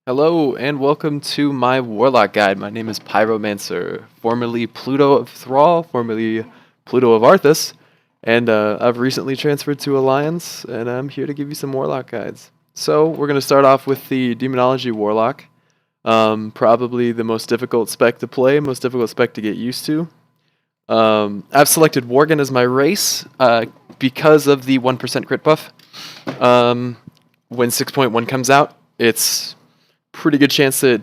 Hello and welcome to my Warlock Guide. My name is Pyromancer, formerly Pluto of Thrall, formerly Pluto of Arthas, and I've recently transferred to Alliance, and I'm here to give you some Warlock guides. So we're going to start off with the Demonology Warlock, probably the most difficult spec to play, most difficult spec to get used to. I've selected Worgen as my race because of the 1% crit buff. When 6.1 comes out, it's pretty good chance that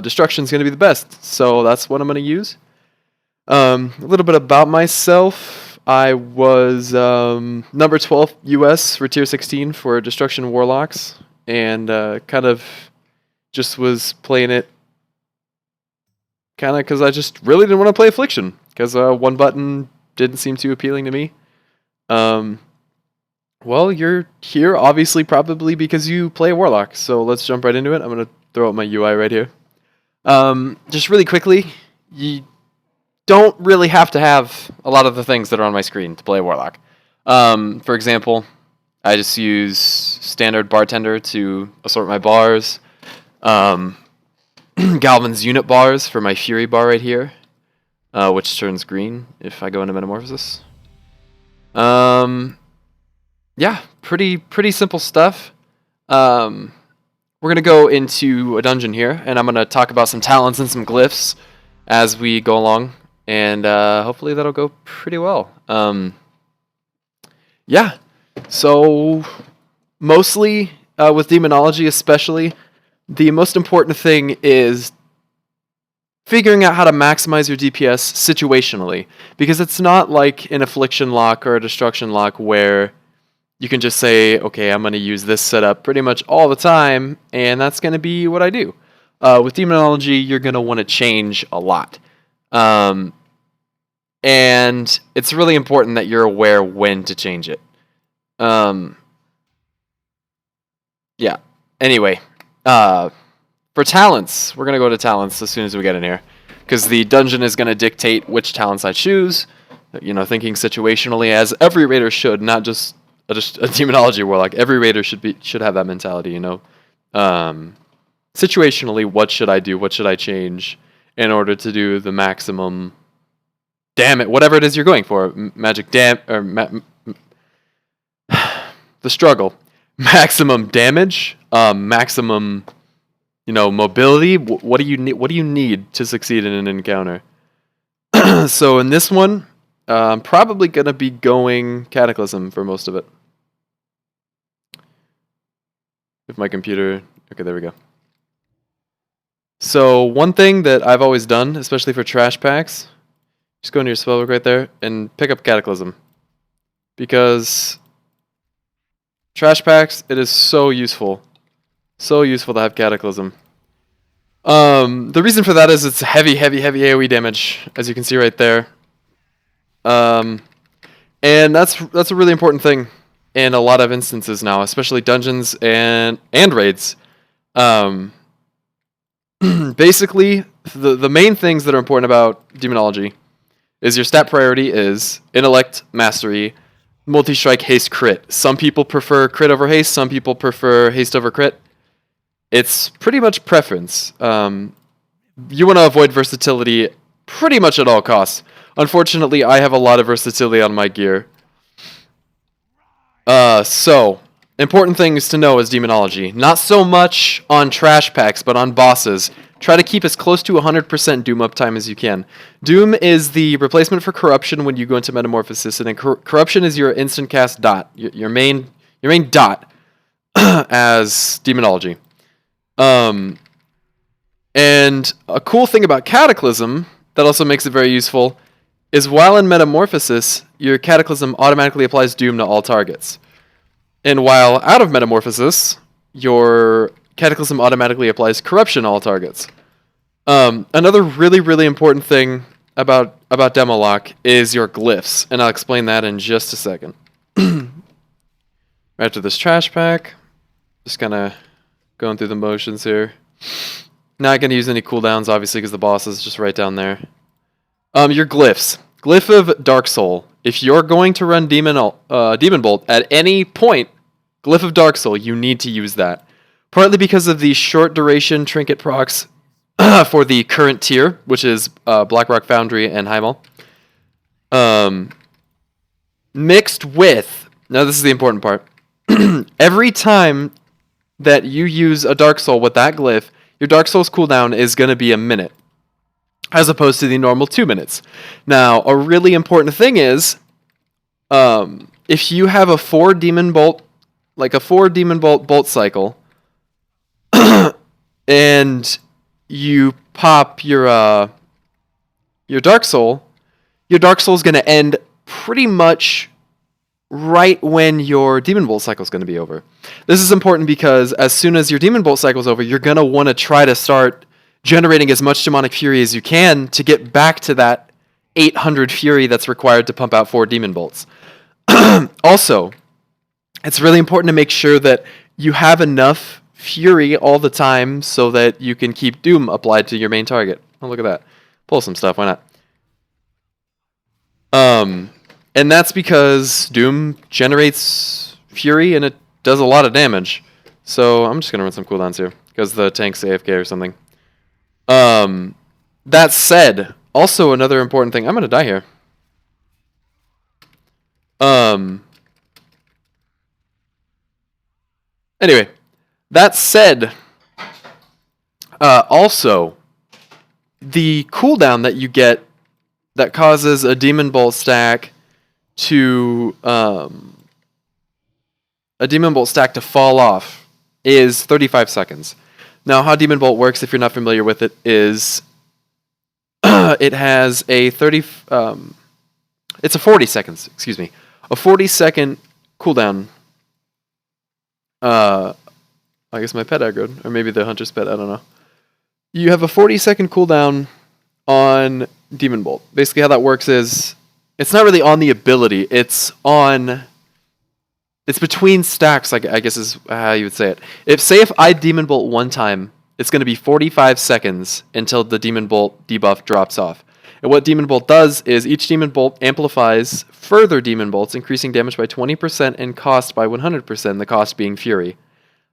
destruction is going to be the best, so that's what I'm going to use. A little bit about myself. I was number 12 US for tier 16 for destruction warlocks, and kind of just was playing it kind of because I just really didn't want to play affliction because one button didn't seem too appealing to me. Well, you're here obviously probably because you play Warlock, so let's jump right into it. I'm going to throw up my UI right here. Just really quickly, you don't really have to have a lot of the things that are on my screen to play Warlock. For example, I just use standard bartender to assort my bars. Galvin's unit bars for my Fury bar right here, which turns green if I go into Metamorphosis. Yeah, pretty simple stuff. We're going to go into a dungeon here, and I'm going to talk about some talents and some glyphs as we go along, and hopefully that'll go pretty well. Yeah, so mostly with Demonology especially, the most important thing is figuring out how to maximize your DPS situationally, because it's not like an Affliction lock or a Destruction lock where you can just say, okay, I'm going to use this setup pretty much all the time, and that's going to be what I do. With Demonology, you're going to want to change a lot. And it's really important that you're aware when to change it. Yeah. Anyway, for talents, we're going to go to talents as soon as we get in here, because the dungeon is going to dictate which talents I choose, thinking situationally, as every raider should, not just a Demonology Warlock. Every raider should have that mentality, situationally, what should I do? What should I change in order to do the maximum whatever it is you're going for? Magic the struggle. Maximum damage, maximum, mobility. What do you need? What do you need to succeed in an encounter? So in this one, I'm probably gonna be going Cataclysm for most of it. If my computer... Okay, there we go. So one thing that I've always done, especially for trash packs, just go into your spellbook right there and pick up Cataclysm. Because trash packs, it is so useful. So useful to have Cataclysm. The reason for that is it's heavy AoE damage, as you can see right there. And that's a really important thing in a lot of instances now, especially dungeons and raids. Basically, the main things that are important about Demonology is your stat priority is Intellect, Mastery, Multi-Strike, Haste, Crit. Some people prefer Crit over Haste, some people prefer Haste over Crit. It's pretty much preference. You want to avoid versatility pretty much at all costs. Unfortunately, I have a lot of versatility on my gear. So, important things to know is Demonology. Not so much on trash packs, but on bosses. Try to keep as close to 100% Doom uptime as you can. Doom is the replacement for Corruption when you go into Metamorphosis, and then Corruption is your instant cast dot, your main dot as Demonology. And a cool thing about Cataclysm that also makes it very useful is while in Metamorphosis, your Cataclysm automatically applies Doom to all targets. And while out of Metamorphosis, your Cataclysm automatically applies Corruption to all targets. Another really important thing about Demolock is your Glyphs, and I'll explain that in just a second. After this trash pack, just kind of going through the motions here. Not going to use any cooldowns, obviously, because the boss is just right down there. Your Glyphs. Glyph of Dark Soul. If you're going to run Demon Bolt at any point, Glyph of Dark Soul, you need to use that. partly because of the short duration trinket procs for the current tier, which is Blackrock Foundry and Heimel. Mixed with, now this is the important part, every time that you use a Dark Soul with that glyph, your Dark Soul's cooldown is going to be a minute, as opposed to the normal 2 minutes. Now, a really important thing is, if you have a 4 Demon Bolt bolt cycle, and you pop your Dark Soul, your Dark Soul is going to end pretty much right when your Demon Bolt cycle is going to be over. This is important because as soon as your Demon Bolt cycle is over, you're going to want to try to start generating as much Demonic Fury as you can to get back to that 800 Fury that's required to pump out 4 Demon Bolts. Also, it's really important to make sure that you have enough Fury all the time so that you can keep Doom applied to your main target. Oh, look at that. Pull some stuff, why not? And that's because Doom generates Fury and it does a lot of damage. So I'm just going to run some cooldowns here because the tank's AFK or something. That said, also another important thing. I'm going to die here. Anyway, that said, also, the cooldown that you get that causes a Demon Bolt stack to fall off is 35 seconds. Now, how Demon Bolt works, if you're not familiar with it, is it has a 40 seconds, excuse me, a 40-second cooldown. I guess my pet aggroed, or maybe the hunter's pet, I don't know. You have a 40-second cooldown on Demon Bolt. Basically how that works is, it's not really on the ability, it's between stacks, I guess is how you would say it. If I Demon Bolt one time, it's going to be 45 seconds until the Demon Bolt debuff drops off. And what Demon Bolt does is each Demon Bolt amplifies further Demon Bolts, increasing damage by 20% and cost by 100%, the cost being Fury.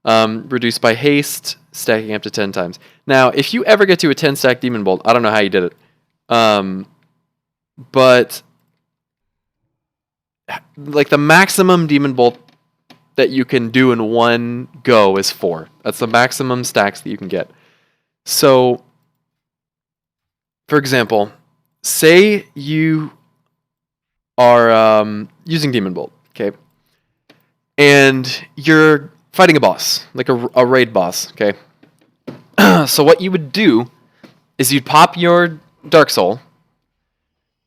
Reduced by haste, stacking up to 10 times. Now, if you ever get to a 10-stack Demon Bolt, I don't know how you did it. But like the maximum Demon Bolt that you can do in one go is 4. That's the maximum stacks that you can get. So, for example, say you are using Demon Bolt, okay? And you're fighting a boss, like a raid boss, okay? So what you would do is you'd pop your Dark Soul,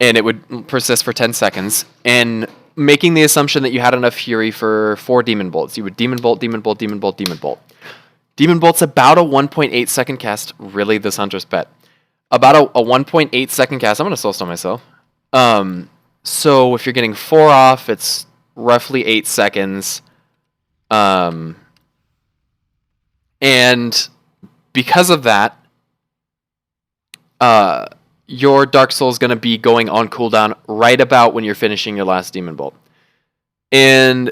and it would persist for 10 seconds, and making the assumption that you had enough Fury for 4 Demon Bolts. You would Demon Bolt, Demon Bolt, Demon Bolt, Demon Bolt. Demon Bolt's about a 1.8 second cast, really this hunter's pet. About a 1.8 second cast. I'm going to soul stone myself. So if you're getting 4 off, it's roughly 8 seconds. And because of that, your Dark Soul is going to be going on cooldown right about when you're finishing your last Demon Bolt. And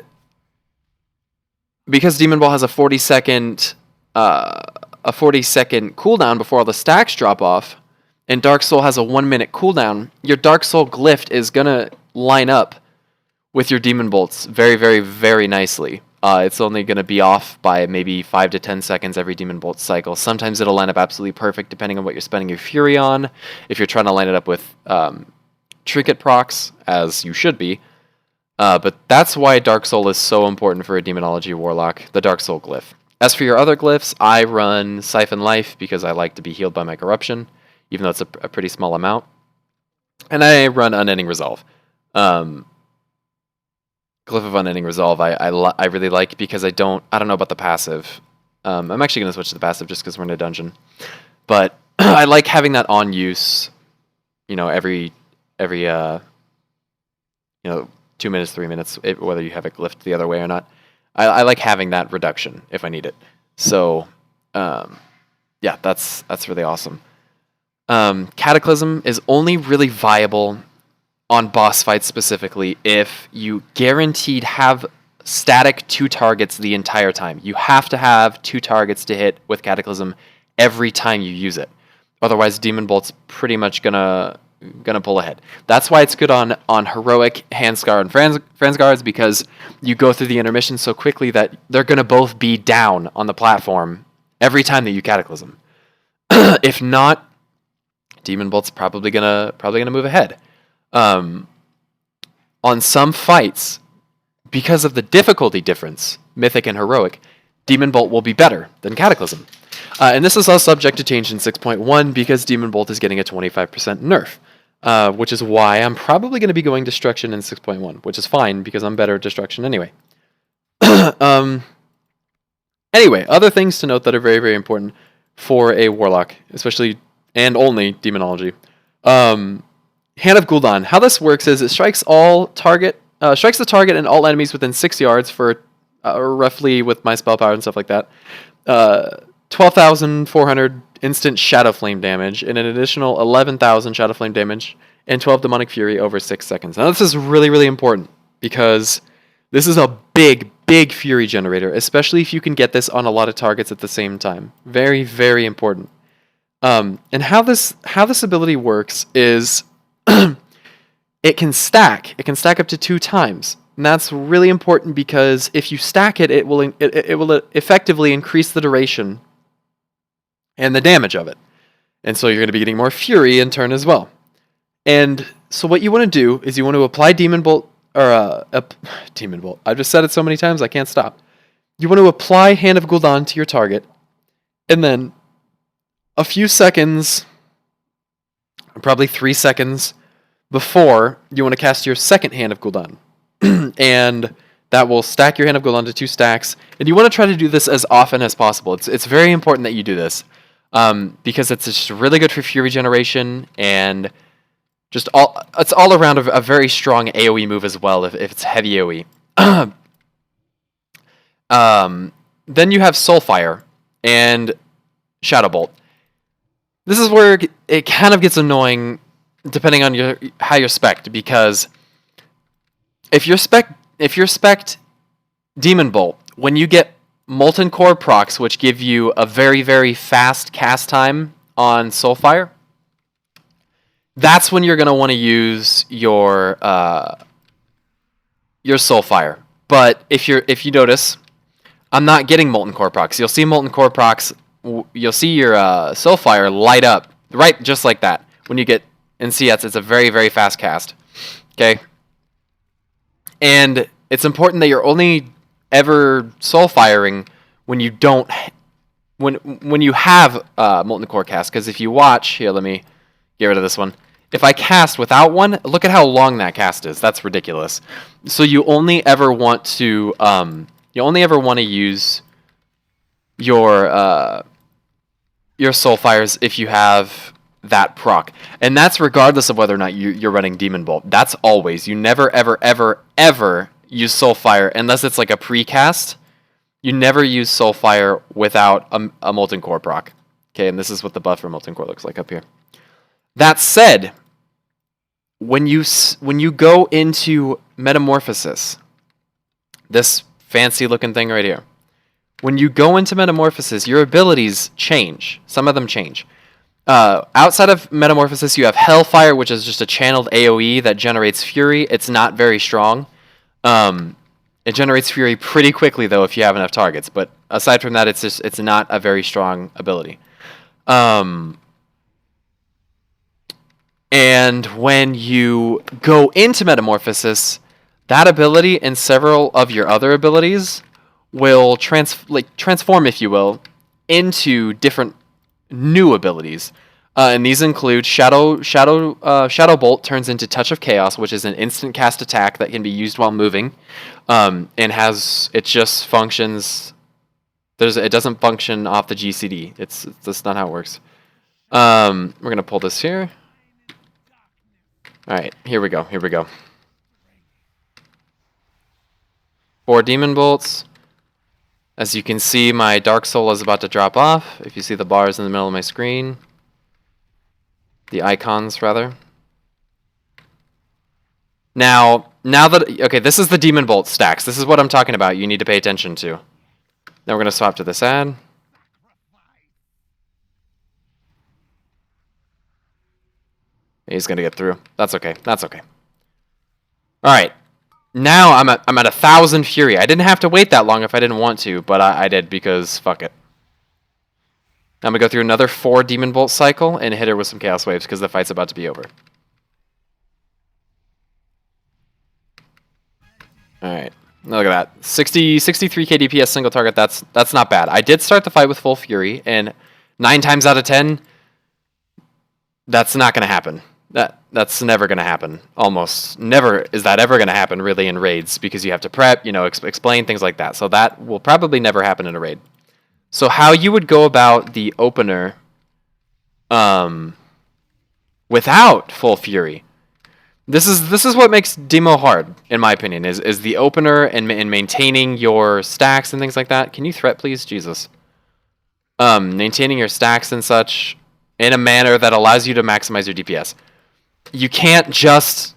because Demon Bolt has a 40-second cooldown before all the stacks drop off, and Dark Soul has a 1-minute cooldown, your Dark Soul glyph is going to line up with your Demon Bolts very, very, very nicely. It's only going to be off by maybe 5 to 10 seconds every Demon Bolt cycle. Sometimes it'll line up absolutely perfect depending on what you're spending your Fury on. If you're trying to line it up with Trinket procs, as you should be. But that's why Dark Soul is so important for a Demonology Warlock, the Dark Soul glyph. As for your other glyphs, I run Siphon Life because I like to be healed by my Corruption, even though it's a pretty small amount. And I run Unending Resolve. Glyph of Unending Resolve I really like because I don't know about the passive. I'm actually going to switch to the passive just because we're in a dungeon. But I like having that on use, every 2 minutes, 3 minutes, whether you have it glyphed the other way or not. I like having that reduction if I need it. So, yeah, that's really awesome. Cataclysm is only really viable on boss fights specifically if you guaranteed have static 2 targets the entire time. You have to have 2 targets to hit with Cataclysm every time you use it. Otherwise, Demon Bolt's pretty much gonna pull ahead. That's why it's good on Heroic, Handscar, and Franz Guards, because you go through the intermission so quickly that they're gonna both be down on the platform every time that you Cataclysm. If not, Demon Bolt's probably gonna move ahead. On some fights, because of the difficulty difference, Mythic and Heroic, Demon Bolt will be better than Cataclysm. And this is all subject to change in 6.1 because Demon Bolt is getting a 25% nerf, which is why I'm probably going to be going Destruction in 6.1, which is fine because I'm better at Destruction anyway. Anyway, other things to note that are very, very important for a Warlock, especially and only Demonology. Hand of Gul'dan. How this works is it strikes the target and all enemies within 6 yards for roughly, with my spell power and stuff like that, 12,400 instant Shadow Flame damage and an additional 11,000 Shadow Flame damage and 12 Demonic Fury over 6 seconds. Now this is really, really important because this is a big, big Fury generator, especially if you can get this on a lot of targets at the same time. Very, very important. And how this ability works is it can stack. It can stack up to 2 times. And that's really important because if you stack it, it will effectively increase the duration and the damage of it. And so you're going to be getting more Fury in turn as well. And so what you want to do is you want to apply Demon Bolt, or Demon Bolt. I've just said it so many times I can't stop. You want to apply Hand of Gul'dan to your target, and then a few seconds, probably 3 seconds, before you want to cast your second Hand of Gul'dan. And that will stack your Hand of Gul'dan to 2 stacks. And you want to try to do this as often as possible. It's very important that you do this. Because it's just really good for Fury generation, and just it's all around a very strong AoE move as well if it's heavy AoE. Then you have Soulfire and Shadow Bolt. This is where it kind of gets annoying depending on how you're spec'd, because if you're spec'd Demon Bolt, when you get Molten Core procs, which give you a very, very fast cast time on Soulfire, that's when you're going to want to use your Soulfire. But if you notice, I'm not getting Molten Core procs. You'll see Molten Core procs. You'll see your Soulfire light up right just like that when you get. And see, it's a very, very fast cast. Okay, and it's important that you're only ever Soulfiring when you don't, when you have Molten Core cast. Because if you watch here, let me get rid of this one. If I cast without one, look at how long that cast is. That's ridiculous. So you only ever want to use your Soulfires if you have that proc, and that's regardless of whether or not you're running Demon Bolt. That's always. You never ever ever ever use Soulfire unless it's like a precast. You never use Soulfire without a Molten Core proc. Okay, and this is what the buff for Molten Core looks like up here. That said, when you go into Metamorphosis, this fancy looking thing right here, when you go into Metamorphosis, your abilities change. Some of them change. Outside of Metamorphosis, you have Hellfire, which is just a channeled AoE that generates Fury. It's not very strong. It generates Fury pretty quickly, though, if you have enough targets. But aside from that, it's not a very strong ability. And when you go into Metamorphosis, that ability and several of your other abilities will transform, if you will, into different new abilities. And these include Shadow Bolt turns into Touch of Chaos, which is an instant cast attack that can be used while moving, and it just functions. It doesn't function off the GCD. That's not how it works. We're gonna pull this here. All right, here we go. 4 Demon Bolts. As you can see, my Dark Soul is about to drop off. If you see the bars in the middle of my screen. The icons, rather. Now, now that... Okay, this is the Demon Bolt stacks. This is what I'm talking about. You need to pay attention to. Now we're going to swap to this ad. He's going to get through. That's okay. That's okay. Alright. Now I'm at 1,000 Fury. I didn't have to wait that long if I didn't want to, but I did because fuck it. I'm going to go through another 4 Demon Bolt cycle and hit her with some Chaos Waves because the fight's about to be over. Alright. Look at that. 63k DPS single target. That's not bad. I did start the fight with full Fury, and 9 times out of 10, that's not going to happen. That's never going to happen. Almost never is that ever going to happen, really, in raids, because you have to prep, you know, explain things like that. So that will probably never happen in a raid. So how you would go about the opener without full Fury. This is what makes Demo hard, in my opinion, is the opener and maintaining your stacks and things like that. Can you threat, please? Jesus. Maintaining your stacks and such in a manner that allows you to maximize your DPS. You can't just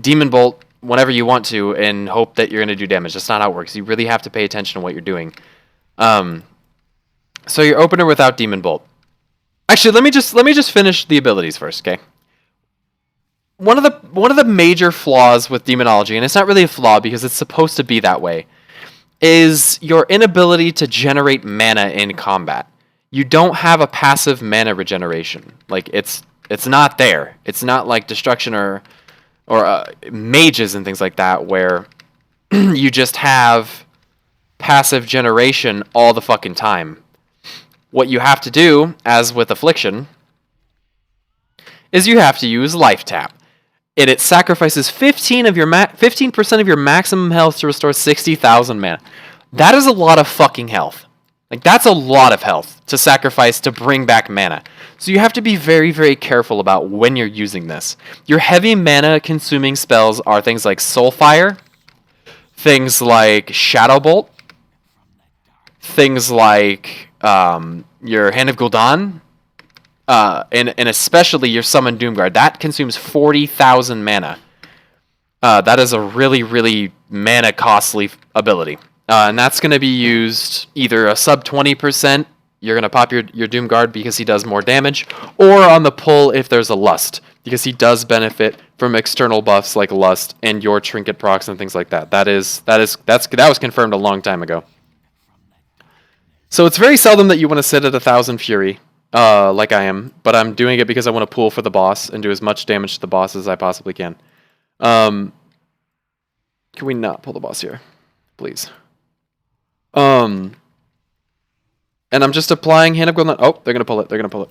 Demon Bolt whenever you want to and hope that you're going to do damage. That's not how it works. You really have to pay attention to what you're doing. So your opener without Demon Bolt. Actually, let me just finish the abilities first, okay? One of the major flaws with Demonology, and it's not really a flaw because it's supposed to be that way, is your inability to generate mana in combat. You don't have a passive mana regeneration. Like it's not there. It's not like Destruction or mages and things like that where you just have passive generation all the fucking time. What you have to do, as with Affliction, is you have to use Life Tap. And it sacrifices 15% of your maximum health to restore 60,000 mana. That is a lot of fucking health. Like, that's a lot of health to sacrifice to bring back mana. So you have to be very, very careful about when you're using this. Your heavy mana consuming spells are things like Soulfire, things like Shadow Bolt, things like your Hand of Gul'dan, and especially your Summon Doomguard. That consumes 40,000 mana. That is a really, really mana costly ability. And that's going to be used either a sub 20%, you're going to pop your Doomguard because he does more damage, or on the pull if there's a Lust, because he does benefit from external buffs like Lust and your Trinket procs and things like that. That was confirmed a long time ago. So it's very seldom that you want to sit at 1,000 Fury, like I am, but I'm doing it because I want to pull for the boss and do as much damage to the boss as I possibly can. Can we not pull the boss here, please? And I'm just applying Hand of Gul'dan. Oh, they're gonna pull it. They're gonna pull it.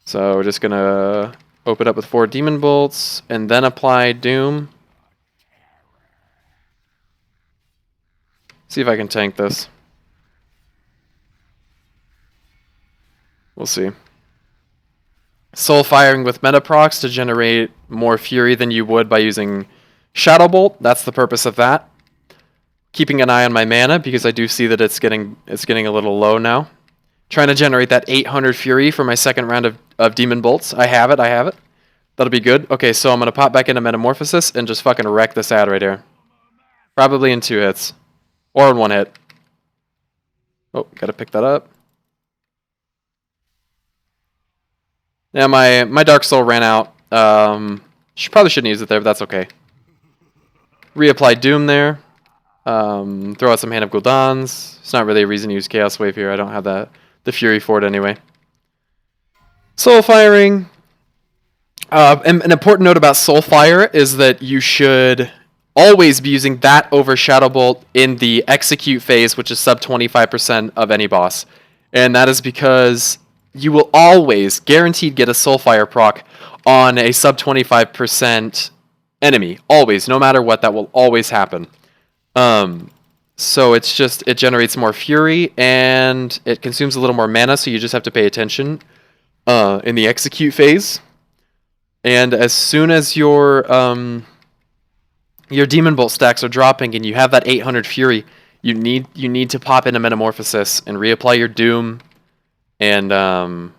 So we're just gonna open up with 4 Demon Bolts and then apply Doom. See if I can tank this. We'll see. Soul firing with meta procs to generate more fury than you would by using Shadow Bolt. That's the purpose of that. Keeping an eye on my mana because I do see that it's getting a little low now. Trying to generate that 800 fury for my second round of Demon Bolts. I have it. That'll be good. Okay, so I'm going to pop back into Metamorphosis and just fucking wreck this ad right here. Probably in 2 hits. Or in 1 hit. Oh, gotta pick that up. Yeah, my Dark Soul ran out. Probably shouldn't use it there, but that's okay. Reapply Doom there. Throw out some Hand of Gul'dans. It's not really a reason to use Chaos Wave here. I don't have the Fury for it anyway. Soul Firing. An important note about Soul Fire is that you should always be using that over Shadow Bolt in the execute phase, which is sub 25% of any boss. And that is because you will always guaranteed get a Soulfire proc on a sub 25% enemy. Always, no matter what, that will always happen. So it generates more fury and it consumes a little more mana, so you just have to pay attention in the execute phase. And as soon as your Demon Bolt stacks are dropping and you have that 800 fury, you need to pop into Metamorphosis and reapply your Doom and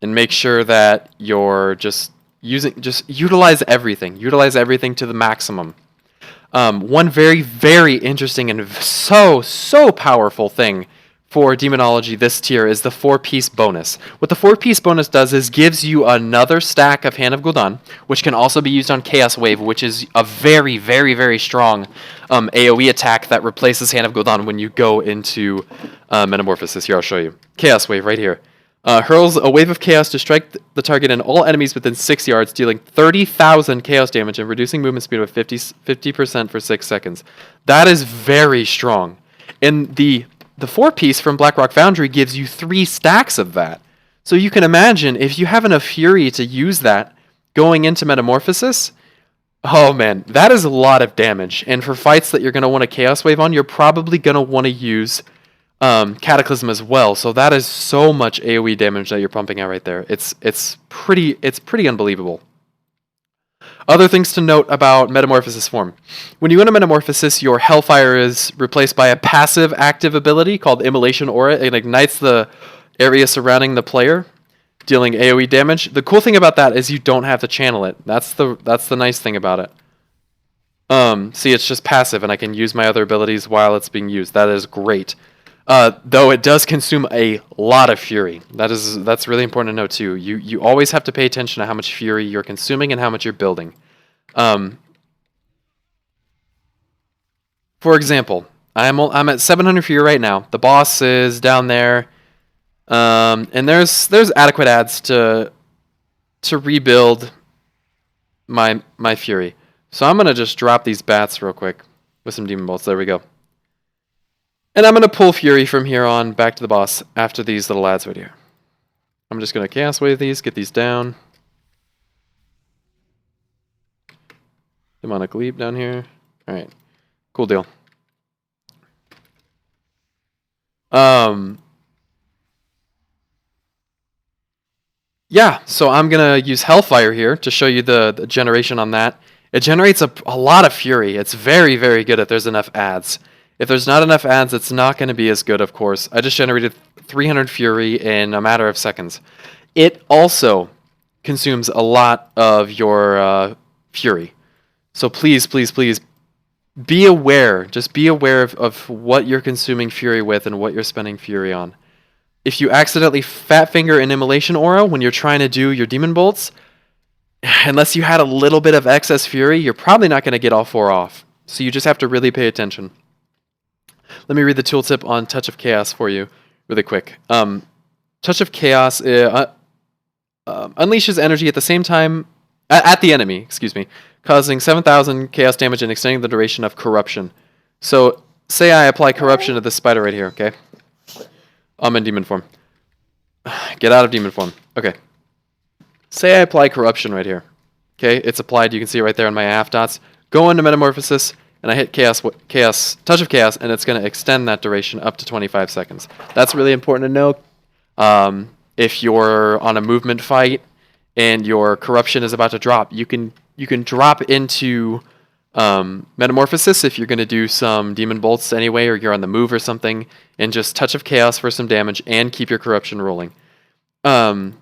make sure that you're just just utilize everything. Utilize everything to the maximum. One very, very interesting and so powerful thing for Demonology this tier is the 4-piece bonus. What the 4-piece bonus does is gives you another stack of Hand of Gul'dan, which can also be used on Chaos Wave, which is a very, very, very strong AoE attack that replaces Hand of Gul'dan when you go into Metamorphosis. Here, I'll show you. Chaos Wave, right here. Hurls a wave of chaos to strike the target and all enemies within 6 yards, dealing 30,000 chaos damage and reducing movement speed by 50% for 6 seconds. That is very strong. And the 4-piece from Blackrock Foundry gives you 3 stacks of that. So you can imagine, if you have enough Fury to use that going into Metamorphosis, oh man, that is a lot of damage. And for fights that you're going to want a Chaos Wave on, you're probably going to want to use Cataclysm as well. So that is so much AoE damage that you're pumping out right there. It's pretty unbelievable. Other things to note about Metamorphosis form. When you go into Metamorphosis, your Hellfire is replaced by a passive active ability called Immolation Aura. It ignites the area surrounding the player, dealing AoE damage. The cool thing about that is you don't have to channel it. That's the nice thing about it. See, it's just passive, and I can use my other abilities while it's being used. That is great. Though it does consume a lot of Fury. That's really important to know too. You always have to pay attention to how much Fury you're consuming and how much you're building. For example, I'm at 700 Fury right now. The boss is down there, and there's adequate adds to rebuild my Fury. So I'm gonna just drop these bats real quick with some Demon Bolts. There we go. And I'm going to pull Fury from here on back to the boss after these little ads right here. I'm just going to Chaos Wave these, get these down. Demonic Leap down here. Alright, cool deal. Yeah, so I'm going to use Hellfire here to show you the generation on that. It generates a lot of Fury. It's very, very good if there's enough ads. If there's not enough ads, it's not going to be as good, of course. I just generated 300 Fury in a matter of seconds. It also consumes a lot of your Fury. So please, please, please be aware. Just be aware of what you're consuming Fury with and what you're spending Fury on. If you accidentally fat finger an Immolation Aura when you're trying to do your Demon Bolts, unless you had a little bit of excess Fury, you're probably not going to get all 4 off. So you just have to really pay attention. Let me read the tooltip on Touch of Chaos for you really quick. Touch of Chaos unleashes energy at the same time, at the enemy, excuse me, causing 7,000 chaos damage and extending the duration of corruption. So, say I apply corruption to this spider right here, okay? I'm in demon form. Get out of demon form. Okay. Say I apply corruption right here. Okay, it's applied. You can see it right there in my AF dots. Go into Metamorphosis, and I hit Touch of Chaos, and it's going to extend that duration up to 25 seconds. That's really important to know. If you're on a movement fight and your corruption is about to drop, you can drop into Metamorphosis if you're going to do some Demon Bolts anyway, or you're on the move or something, and just Touch of Chaos for some damage and keep your corruption rolling. As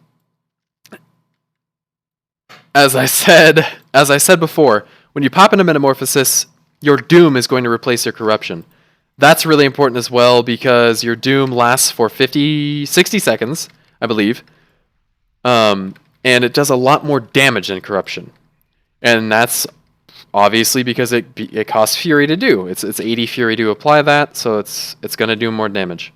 I said before, when you pop into Metamorphosis, your Doom is going to replace your corruption. That's really important as well because your Doom lasts for 60 seconds, I believe. And it does a lot more damage than corruption. And that's obviously because it costs Fury to do. It's 80 Fury to apply that, so it's going to do more damage.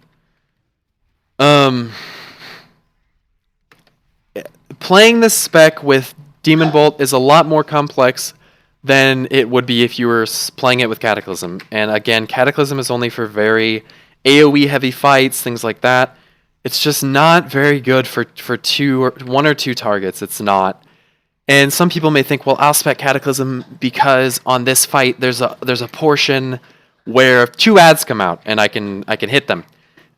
Playing this spec with Demon Bolt is a lot more complex than it would be if you were playing it with Cataclysm. And again, Cataclysm is only for very AoE heavy fights, things like that. It's just not very good for 1 or 2 targets. It's not. And some people may think, well, I'll spec Cataclysm because on this fight there's a portion where 2 ads come out and I can hit them.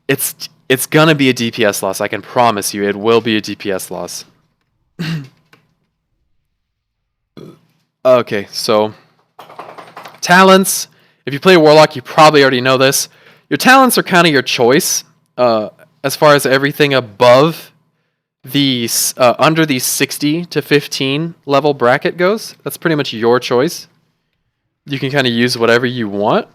It's gonna be a DPS loss. I can promise you, it will be a DPS loss. Okay, so talents. If you play Warlock, you probably already know this. Your talents are kind of your choice. As far as everything above under the 60 to 15 level bracket goes. That's pretty much your choice. You can kind of use whatever you want.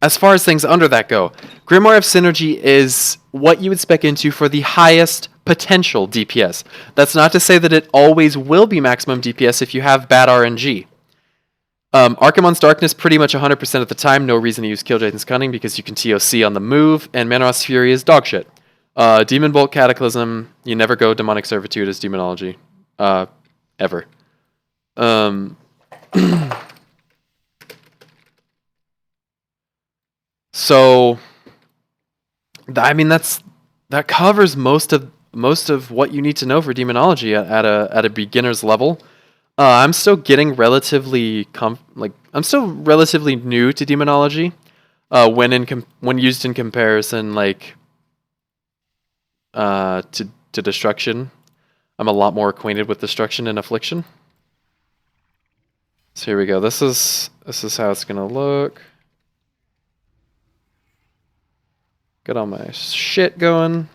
As far as things under that go, Grimoire of Synergy is what you would spec into for the highest potential DPS. That's not to say that it always will be maximum DPS if you have bad RNG. Archimon's Darkness pretty much 100% of the time, no reason to use Killjaden's Cunning because you can TOC on the move, and Manoras Fury is dog shit. Demon Bolt Cataclysm, you never go Demonic Servitude as Demonology. Ever. So, I mean, that covers most of what you need to know for Demonology at a beginner's level. I'm still getting relatively I'm still relatively new to Demonology. When used in comparison, to Destruction, I'm a lot more acquainted with Destruction and Affliction. So here we go. This is how it's gonna look. Got all my shit going.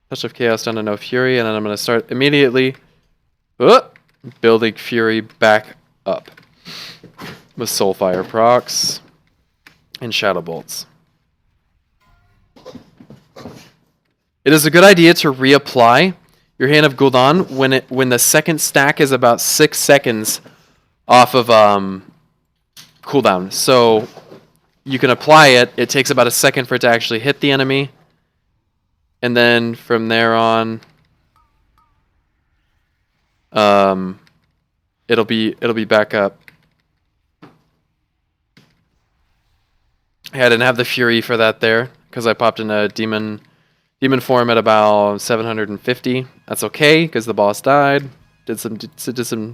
Touch of Chaos down to no Fury, and then I'm going to start immediately building Fury back up with Soulfire procs and Shadow Bolts. It is a good idea to reapply your Hand of Gul'dan when the second stack is about 6 seconds off of cooldown. So you can apply it. It takes about a second for it to actually hit the enemy. And then from there on, it'll be back up. I didn't have the Fury for that there because I popped in a demon form at about 750. That's okay because the boss died. Did some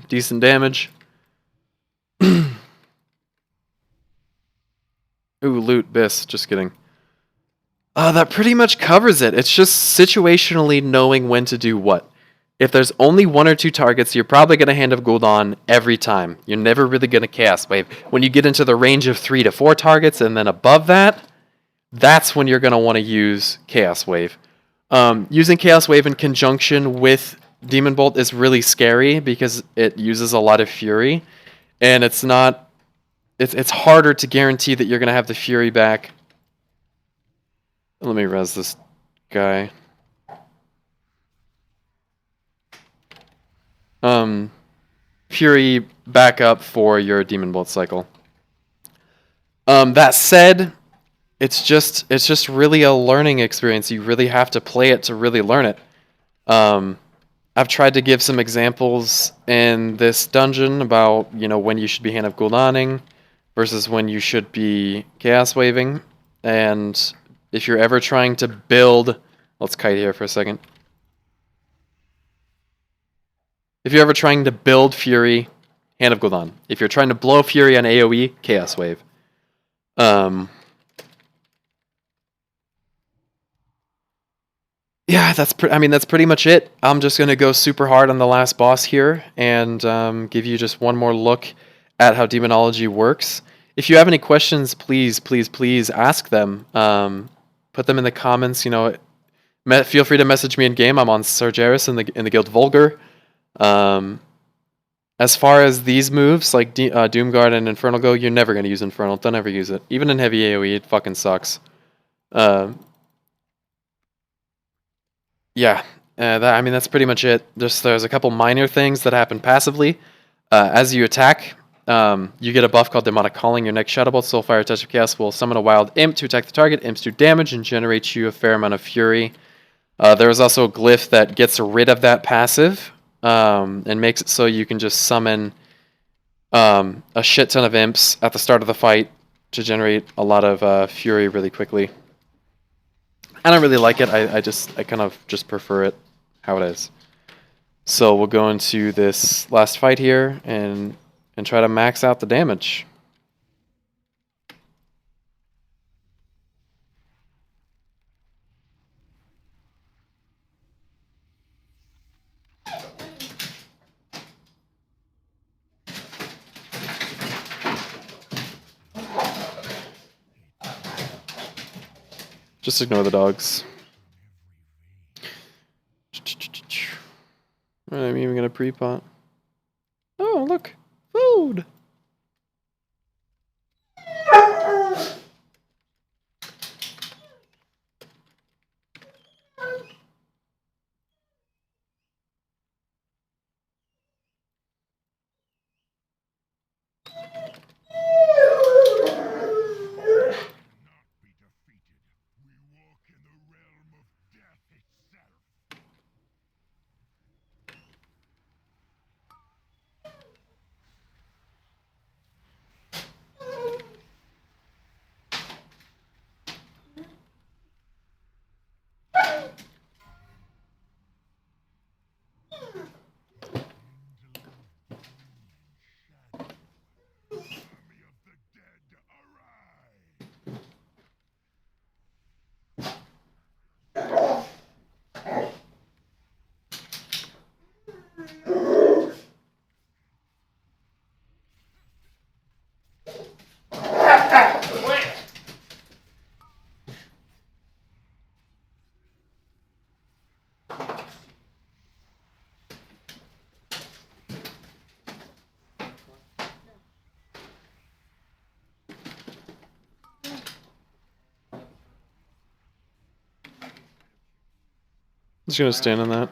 decent damage. Ooh, loot bis. Just kidding. That pretty much covers it. It's just situationally knowing when to do what. If there's only 1 or 2 targets, you're probably going to Hand of Gul'dan every time. You're never really going to Chaos Wave. When you get into the range of 3 to 4 targets and then above that, that's when you're going to want to use Chaos Wave. Using Chaos Wave in conjunction with Demon Bolt is really scary because it uses a lot of Fury. And it's harder to guarantee that you're going to have the Fury back. Let me res this guy. Fury back up for your Demon Bolt cycle. That said, it's just really a learning experience. You really have to play it to really learn it. I've tried to give some examples in this dungeon about when you should be Hand of Gul'daning versus when you should be Chaos Waving, and if you're ever trying to build... Let's kite here for a second. If you're ever trying to build Fury, Hand of Gul'dan. If you're trying to blow Fury on AoE, Chaos Wave. Yeah, that's pretty much it. I'm just going to go super hard on the last boss here and give you just one more look at how Demonology works. If you have any questions, please ask them. Put them in the comments. Feel free to message me in game. I'm on Sargeras in the Guild Vulgar. As far as these moves like Doomguard and Infernal go, you're never going to use Infernal. Don't ever use it. Even in heavy AoE, it fucking sucks. Yeah, that's pretty much it. There's a couple minor things that happen passively. As you attack, you get a buff called Demonic Calling. Your next Shadow Bolt, Soulfire, Touch of Chaos will summon a wild imp to attack the target. Imps do damage and generate you a fair amount of fury. There is also a glyph that gets rid of that passive and makes it so you can just summon a shit ton of imps at the start of the fight to generate a lot of fury really quickly. I don't really like it. I kind of just prefer it how it is. So we'll go into this last fight here and try to max out the damage. Just ignore the dogs. I'm even gonna pre-pot. Oh, look! Food! Just gonna stand on that.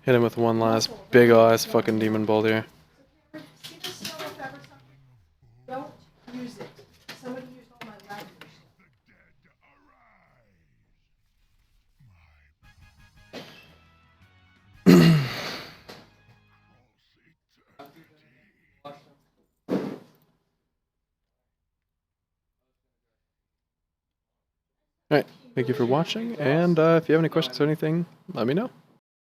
Hit him with one last big ass fucking demon bolt here. Don't use it. Somebody used all my language. Alright, thank you for watching, and if you have any questions or anything, let me know.